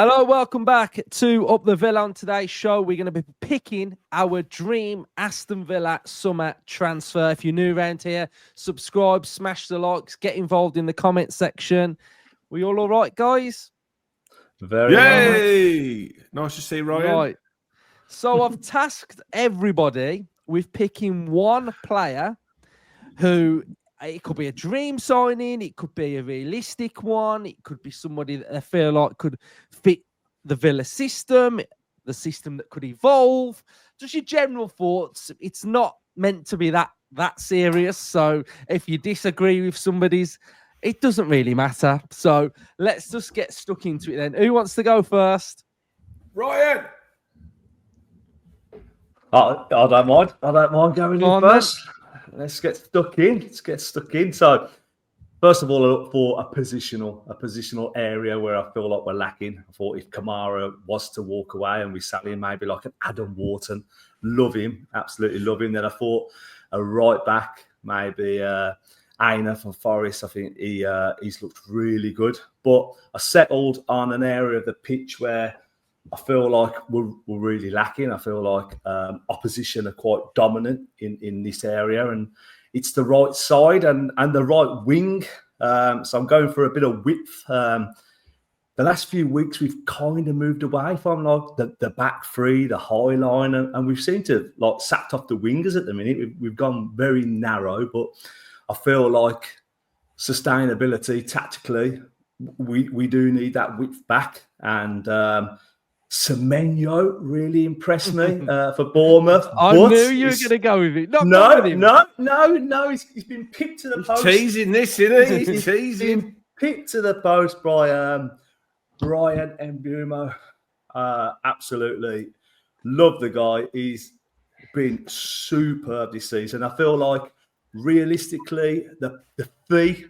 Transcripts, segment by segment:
Hello, welcome back to Up the Villa. On today's show, we're going to be picking our dream Aston Villa summer transfer. If you're new around here, subscribe, smash the likes, get involved in the comment section. We all right, guys? Very Yay! Nice to see Ryan. Right. So I've tasked everybody with picking one player who, it could be a dream signing, it could be a realistic one, it could be somebody that they feel like could fit the Villa system, the system that could evolve. Just your general thoughts. It's not meant to be that serious. So if you disagree with somebody's, it doesn't really matter. So let's just get stuck into it then. Who wants to go first? Ryan! I don't mind. I don't mind going in first. Then. Let's get stuck in. So, first of all, I look for a positional area where I feel like we're lacking. I thought if Kamara was to walk away and we sat in maybe like an Adam Wharton, love him, absolutely love him. Then I thought a right back, maybe Aina from Forest. I think he's looked really good. But I settled on an area of the pitch where I feel like we're really lacking. I feel like opposition are quite dominant in this area, and it's the right side and the right wing. So I'm going for a bit of width. The last few weeks we've kind of moved away from like the back three, the high line, and we've seemed to like sacked off the wingers at the minute. We've gone very narrow, but I feel like sustainability tactically, we do need that width back. And Semenyo really impressed me for Bournemouth. I knew you were going to go with it. No. He's been picked to the post. Teasing this, isn't he? He's teasing. been picked to the post by Brian Mbumo. Absolutely love the guy. He's been superb this season. I feel like realistically, the fee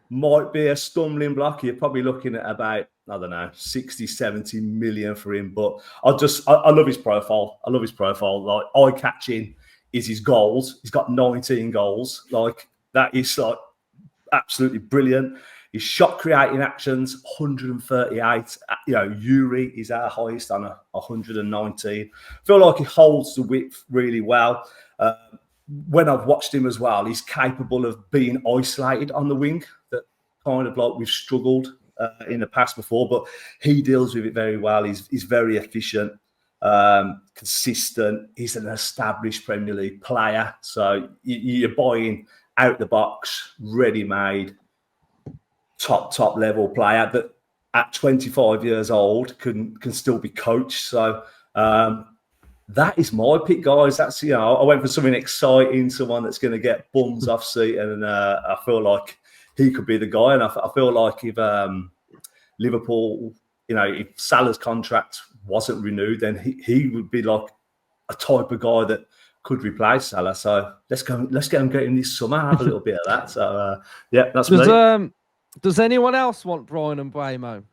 might be a stumbling block. You're probably looking at about, I don't know, 60, 70 million for him. But I love his profile. Like, eye-catching is his goals. He's got 19 goals. Like, that is like absolutely brilliant. His shot creating actions, 138. Yuri is our highest on 119. I feel like he holds the width really well. When I've watched him as well, he's capable of being isolated on the wing. That kind of like we've struggled in the past before, but he deals with it very well. He's very efficient, consistent. He's an established Premier League player. So you're buying out the box, ready-made, top level player that at 25 years old can still be coached. So that is my pick, guys. That's, I went for something exciting, someone that's going to get bums off seat, and I feel like he could be the guy. And I feel like if Liverpool, if Salah's contract wasn't renewed, then he would be like a type of guy that could replace Salah. So let's get him getting this summer, have a little bit of that. So yeah, that's me. Does anyone else want Brian and Bramo?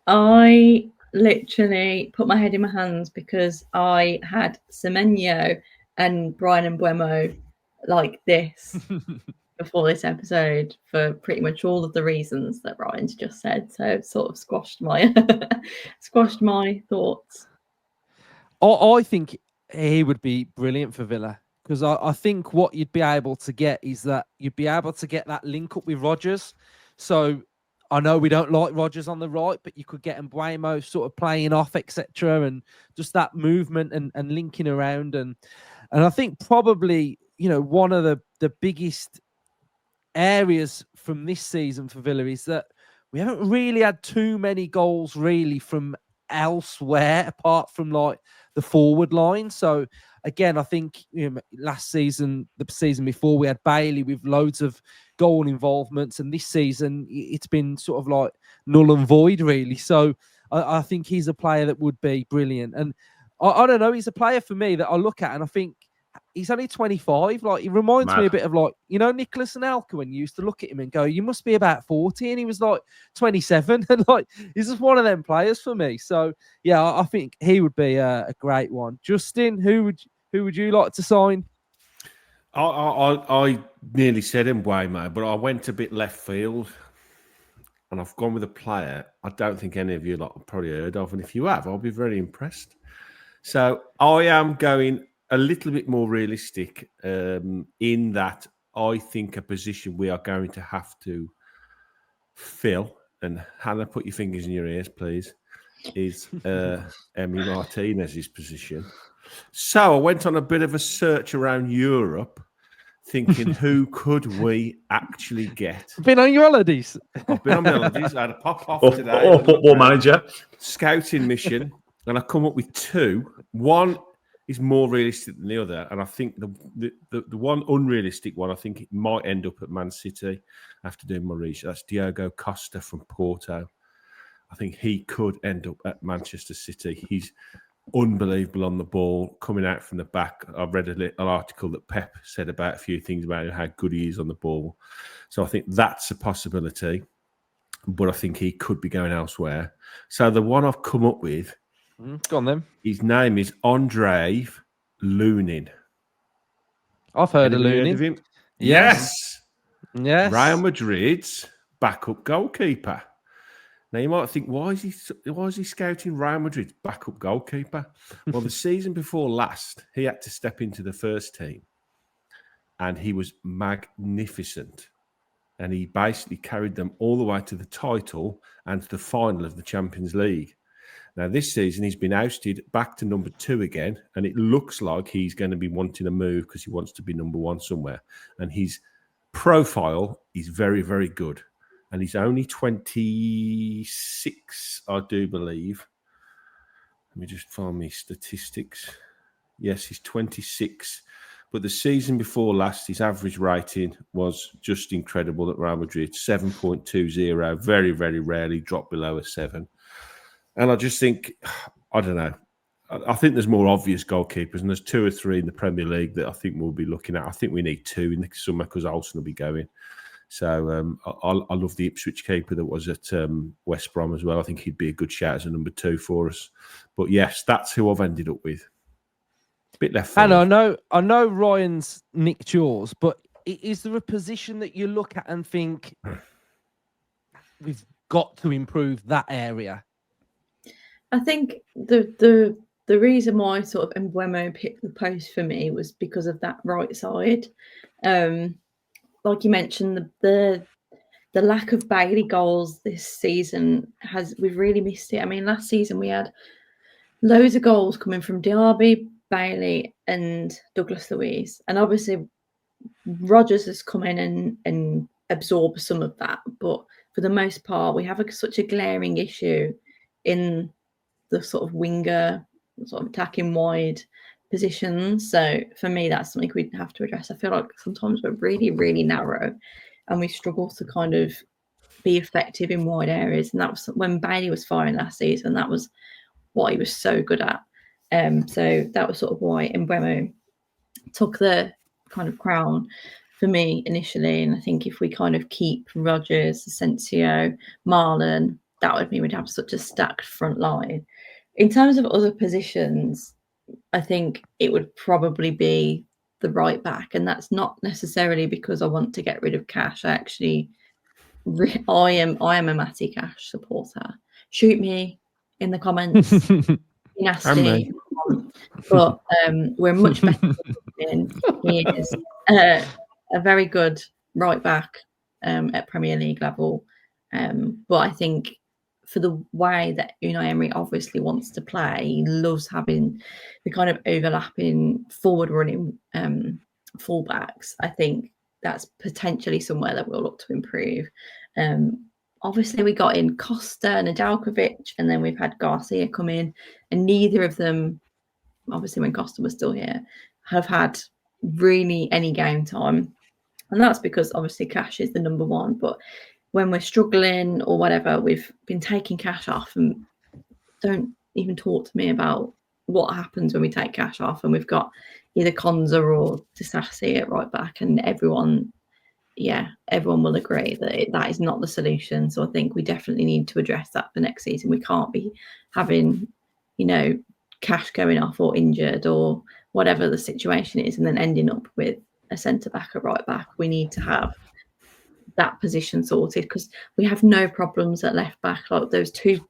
I literally put my head in my hands because I had Semenyo and Brian and Buemo like this before this episode for pretty much all of the reasons that Ryan's just said. So it sort of squashed my thoughts. I think he would be brilliant for Villa, because I think what you'd be able to get is that you'd be able to get that link up with Rodgers. So I know we don't like Rodgers on the right, but you could get Mbuemo sort of playing off, etc., and just that movement and linking around. And I think probably, one of the biggest areas from this season for Villa is that we haven't really had too many goals really from elsewhere apart from like the forward line. So again, I think last season, the season before, we had Bailey with loads of goal involvements, and this season it's been sort of like null and void really. So I think he's a player that would be brilliant. And I don't know, he's a player for me that I look at and I think he's only 25. Like, he reminds me a bit of like, Nicholas Anelka, when you used to look at him and go, you must be about 40, and he was like 27. And like, he's just one of them players for me. So yeah, I think he would be a great one. Justin, who would you like to sign? I nearly said Mbuemo, but I went a bit left field. and I've gone with a player I don't think any of you lot have probably heard of. And if you have, I'll be very impressed. So I am going a little bit more realistic in that I think a position we are going to have to fill, and Hannah, put your fingers in your ears, please, is Emi Martinez's position. So I went on a bit of a search around Europe, thinking who could we actually get? Been on your holidays? I've been on melodies. I had a pop off Or today. football manager. Scouting mission, and I come up with two. One is more realistic than the other, and I think the one unrealistic one, I think it might end up at Man City after doing my research. That's Diogo Costa from Porto. I think he could end up at Manchester City. He's unbelievable on the ball, coming out from the back. I've read an article that Pep said about a few things about how good he is on the ball. So I think that's a possibility, but I think he could be going elsewhere. So the one I've come up with, Go on then. his name is Andrei Lunin. I've heard of Anybody Lunin. him? Yes. Yes. Real Madrid's backup goalkeeper. Now you might think, why is he scouting Real Madrid's backup goalkeeper? Well, the season before last, he had to step into the first team, and he was magnificent. And he basically carried them all the way to the title and to the final of the Champions League. Now, this season, he's been ousted back to number 2 again, and it looks like he's going to be wanting a move because he wants to be number 1 somewhere. And his profile is very, very good. And he's only 26, I do believe. Let me just find my statistics. Yes, he's 26. But the season before last, his average rating was just incredible at Real Madrid, 7.20. Very, very rarely dropped below a 7. And I just think, I don't know. I think there's more obvious goalkeepers, and there's 2 or 3 in the Premier League that I think we'll be looking at. I think we need 2 in the summer because Olsen will be going. So I love the Ipswich keeper that was at West Brom as well. I think he'd be a good shout as a number 2 for us. But yes, that's who I've ended up with. A bit left field. And I know Ryan's nicked yours, but is there a position that you look at and think we've got to improve that area? I think the reason why sort of Mbeumo picked the post for me was because of that right side. Like you mentioned, the lack of Bailey goals this season we've really missed it. I mean, last season we had loads of goals coming from Diaby, Bailey, and Douglas Luiz, and obviously Rodgers has come in and absorbed some of that. But for the most part, we have such a glaring issue in the sort of winger, sort of attacking wide positions. So for me, that's something we'd have to address. I feel like sometimes we're really, really narrow and we struggle to kind of be effective in wide areas. And that was when Bailey was firing last season. That was what he was so good at. So that was sort of why Mbeumo took the kind of crown for me initially. And I think if we kind of keep Rodgers, Asensio, Marlon, that would mean we'd have such a stacked front line. In terms of other positions, I think it would probably be the right back, and that's not necessarily because I want to get rid of Cash. I am a Matty Cash supporter. Shoot me in the comments. Nasty, but we're much better than he is. A very good right back at Premier League level, but I think for the way that Unai Emery obviously wants to play, he loves having the kind of overlapping forward-running fullbacks. I think that's potentially somewhere that we'll look to improve. Obviously, we got in Costa and Nedeljkovic, and then we've had Garcia come in, and neither of them, obviously when Costa was still here, have had really any game time. And that's because obviously Cash is the number 1, but when we're struggling or whatever, we've been taking Cash off, and don't even talk to me about what happens when we take Cash off and we've got either Konza or Disasi at right back, and everyone will agree that that is not the solution. So I think we definitely need to address that for next season. We can't be having, Cash going off or injured or whatever the situation is and then ending up with a centre back at right back. We need to have that position sorted, because we have no problems at left back. Like those two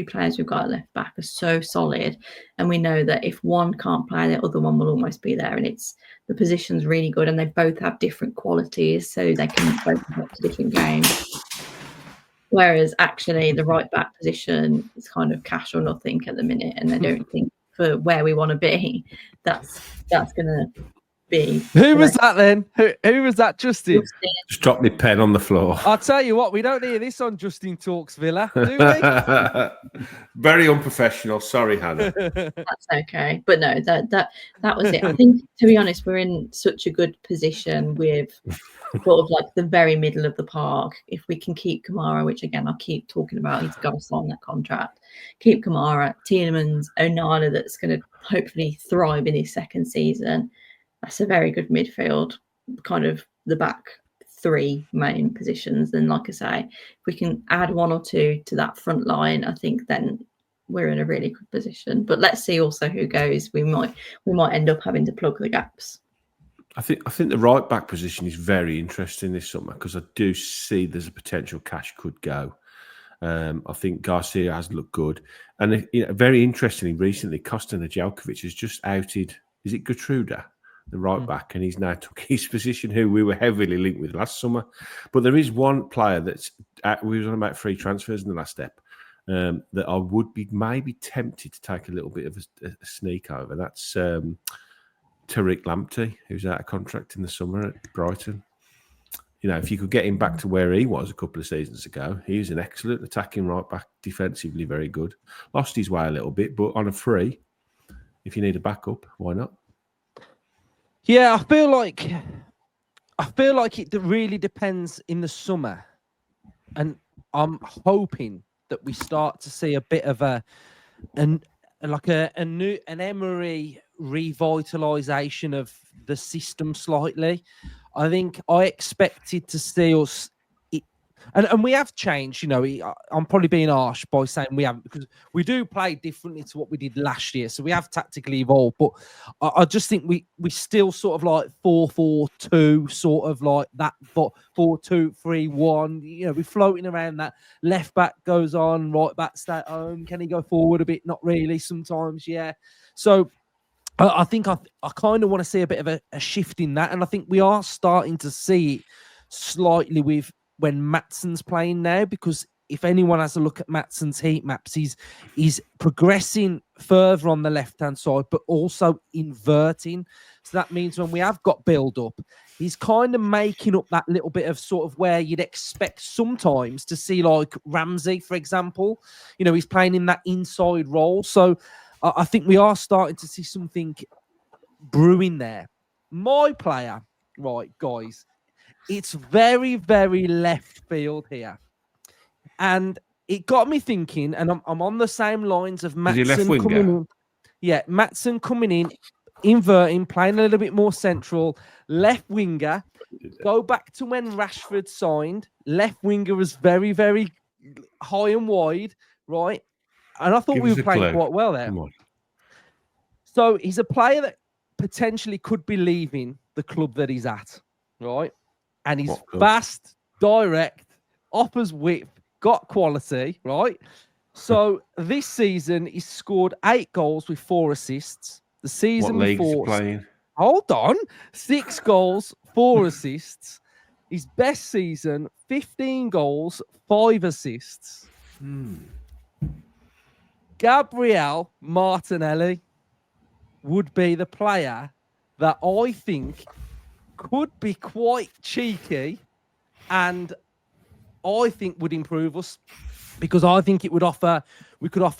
players we've got at left back are so solid, and we know that if one can't play, the other one will almost be there. And the position's really good, and they both have different qualities, so they can both adapt to different games. Whereas actually the right back position is kind of cash or nothing at the minute, and I don't think for where we want to be, that's going to be. Who was that then? Who was that, Justin? Just drop my pen on the floor. I'll tell you what, we don't hear this on Justin Talks Villa, do we? Very unprofessional. Sorry, Hannah. That's okay. But no, that was it. I think, to be honest, we're in such a good position with sort of like the very middle of the park. If we can keep Kamara, which again I'll keep talking about, he's got to sign that contract. Keep Kamara, Tielemans, Onana, that's going to hopefully thrive in his second season. That's a very good midfield, kind of the back three main positions. And like I say, if we can add one or two to that front line, I think then we're in a really good position. But let's see also who goes. We might end up having to plug the gaps. I think the right back position is very interesting this summer, because I do see there's a potential Cash could go. I think Garcia has looked good, and very interestingly, recently Costa Nedeljkovic has just outed. Is it Gertruda, the right back, and he's now took his position, who we were heavily linked with last summer. But there is one player we were on about free transfers in the last step that I would be maybe tempted to take a little bit of a sneak over. That's Tariq Lamptey, who's out of contract in the summer at Brighton. If you could get him back to where he was a couple of seasons ago, he was an excellent attacking right back, defensively very good. Lost his way a little bit, but on a free, if you need a backup, why not? Yeah, I feel like it really depends in the summer, and I'm hoping that we start to see a bit of an Emery revitalization of the system slightly. I think I expected to see us, and we have changed. I'm probably being harsh by saying we haven't, because we do play differently to what we did last year. So we have tactically evolved, but I just think we still sort of like 4-4-2, sort of like that, 4-2-3-1. We're floating around that. Left back goes on, right back stay at home. Can he go forward a bit? Not really. Sometimes, yeah. So I think I kind of want to see a bit of a shift in that, and I think we are starting to see it slightly with when Matsson's playing now, because if anyone has a look at Matsson's heat maps, he's progressing further on the left-hand side, but also inverting. So that means when we have got build-up, he's kind of making up that little bit of sort of where you'd expect sometimes to see, like Ramsey, for example. He's playing in that inside role. So I think we are starting to see something brewing there. My player, right, guys, it's very, very left field here. And it got me thinking, and I'm on the same lines of Maatsen coming in. Yeah, Maatsen coming in, inverting, playing a little bit more central, left winger. Go back to when Rashford signed. Left winger was very, very high and wide, right? And I thought we were playing quite well there. So he's a player that potentially could be leaving the club that he's at, right? And he's fast, direct, offers width, got quality, right? So this season, he's scored 8 goals with 4 assists. The season what before, league's playing? Hold on, 6 goals, 4 assists. His best season, 15 goals, 5 assists. Gabriel Martinelli would be the player that I think could be quite cheeky, and I think would improve us, because I think we could offer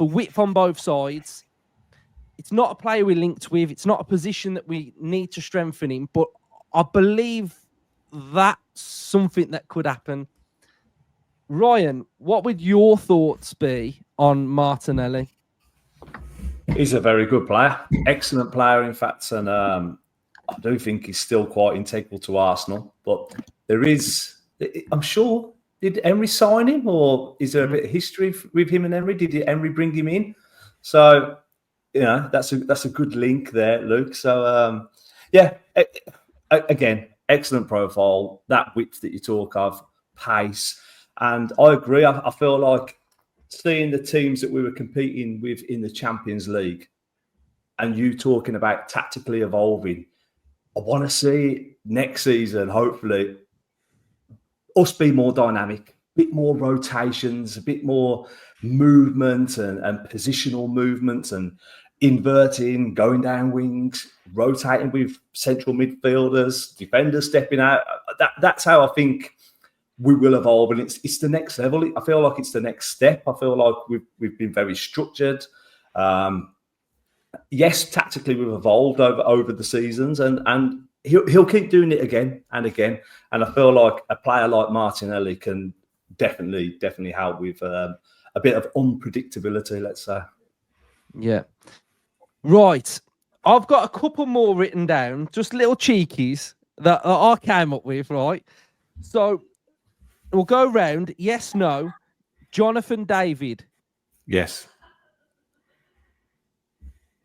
width on both sides. It's not a player we're linked with. It's not a position that we need to strengthen in, but I believe that's something that could happen. Ryan, what would your thoughts be on Martinelli? He's a very good player, excellent player, in fact, and I do think he's still quite integral to Arsenal. But there is, I'm sure, did Emery sign him, or is there a bit of history with him and Emery? Did Emery bring him in? So, that's a good link there, Luke. So, again, excellent profile. That width that you talk of, pace. And I agree. I feel like seeing the teams that we were competing with in the Champions League and you talking about tactically evolving, I want to see next season, hopefully, us be more dynamic, a bit more rotations, a bit more movement and positional movements and inverting, going down wings, rotating with central midfielders, defenders stepping out. That's how I think we will evolve, and it's the next level. I feel like it's the next step. I feel like we've been very structured. Yes, tactically we've evolved over the seasons, and he'll keep doing it again and again. And I feel like a player like Martinelli can definitely help with a bit of unpredictability, let's say. Yeah. Right. I've got a couple more written down, just little cheekies that I came up with, right? So we'll go round. Yes, no. Jonathan David. Yes.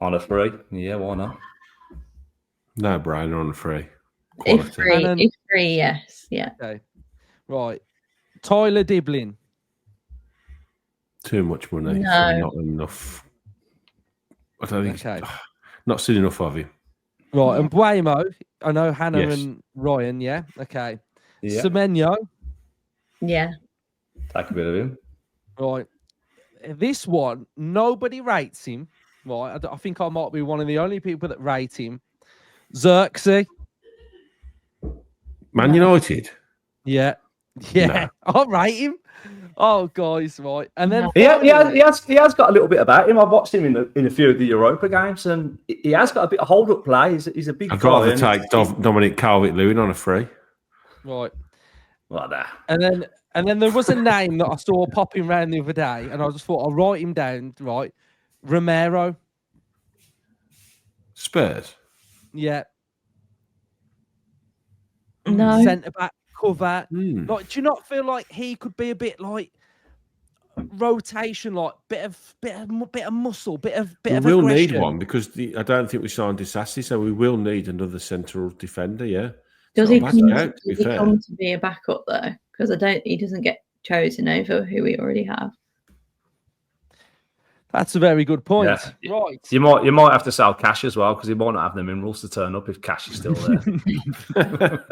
On a free. Yeah, why not? No, Brian, on a free. If Quality. free, yes. Yeah. Okay. Right. Tyler Diblin. Too much money. No. For not enough. I don't think Okay. not seen enough of him. Right. Yeah. And Buemo. I know Hannah Yes. and Ryan. Yeah. Okay. Yeah. Semenyo. Yeah. Take a bit of him. Right. This one, nobody rates him. Right. I think I might be one of the only people that rate him. Xerxes. Man United. Yeah. Yeah. No. I'll rate him. Oh, guys, right. And then He has got a little bit about him. I've watched him in a few of the Europa games, and he has got a bit of hold-up play. He's a big I'd guy. rather take Dominic Calvert-Lewin on a free. right. Like that. And then there was a name that I saw popping around the other day, and I just thought I'll write him down, right? Romero. Spurs. Yeah. No. Centre back cover. Mm. Like, do you not feel like he could be a bit like rotation, like bit of muscle, bit of We will need aggression? one because I don't think we signed Disassi, so we will need another central defender. Yeah. Does Not he a come, bad shout, to be does he fair. come to be a backup though? Because he doesn't get chosen over who we already have. That's a very good point. Yeah. Right. You might have to sell Cash as well because he might not have the minerals to turn up if Cash is still there.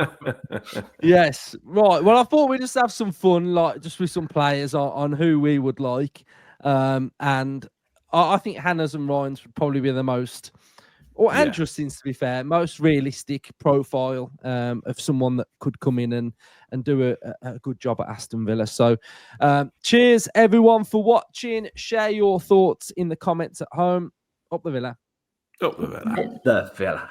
Yes. Right. Well, I thought we'd just have some fun, like just with some players on who we would like. And I think Hannah's and Ryan's would probably be the most, and Justin's, to be fair, most realistic profile of someone that could come in and do a good job at Aston Villa. So cheers, everyone, for watching. Share your thoughts in the comments at home. Up the Villa. Up the Villa. The Villa.